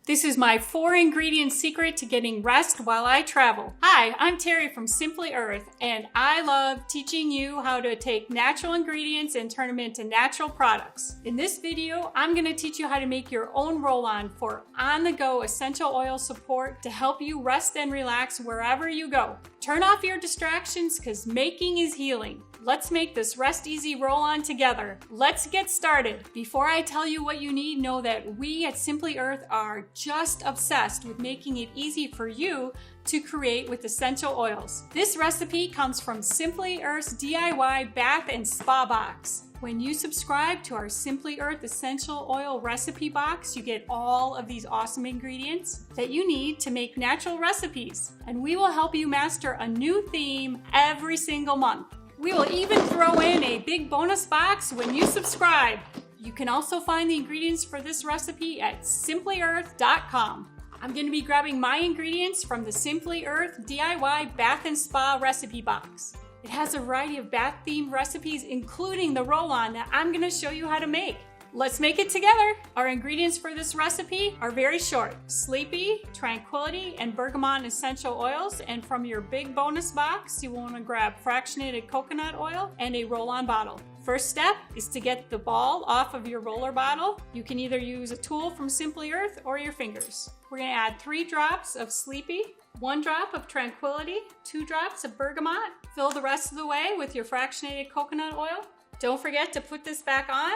This is my 4-ingredient secret to getting rest while I travel. Hi, I'm Terry from Simply Earth, and I love teaching you how to take natural ingredients and turn them into natural products. In this video, I'm going to teach you how to make your own roll-on for on-the-go essential oil support to help you rest and relax wherever you go. Turn off your distractions because making is healing. Let's make this rest easy roll-on together. Let's get started. Before I tell you what you need, know that we at Simply Earth are just obsessed with making it easy for you to create with essential oils. This recipe comes from Simply Earth's DIY bath and spa box. When you subscribe to our Simply Earth Essential Oil Recipe Box, you get all of these awesome ingredients that you need to make natural recipes. And we will help you master a new theme every single month. We will even throw in a big bonus box when you subscribe. You can also find the ingredients for this recipe at simplyearth.com. I'm going to be grabbing my ingredients from the Simply Earth DIY Bath and Spa Recipe Box. It has a variety of bath-themed recipes, including the roll-on that I'm going to show you how to make. Let's make it together. Our ingredients for this recipe are very short: Sleepy, Tranquility, and Bergamot essential oils. And from your big bonus box, you want to grab fractionated coconut oil and a roll-on bottle. First step is to get the ball off of your roller bottle. You can either use a tool from Simply Earth or your fingers. We're going to add 3 drops of Sleepy, 1 drop of Tranquility, 2 drops of Bergamot. Fill the rest of the way with your fractionated coconut oil. Don't forget to put this back on.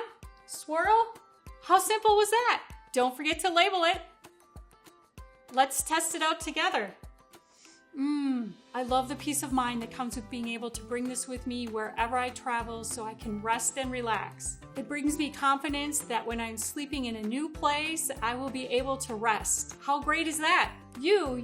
Swirl. How simple was that? Don't forget to label it. Let's test it out together. I love the peace of mind that comes with being able to bring this with me wherever I travel so I can rest and relax. It brings me confidence that when I'm sleeping in a new place, I will be able to rest. How great is that? You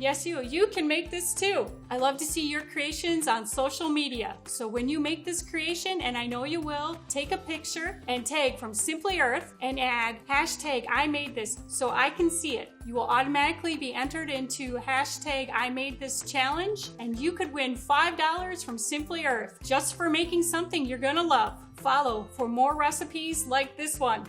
can make this too. I love to see your creations on social media. So when you make this creation, and I know you will, take a picture and tag from Simply Earth and add #IMadeThis so I can see it. You will automatically be entered into #IMadeThis challenge, and you could win $5 from Simply Earth just for making something you're gonna love. Follow for more recipes like this one.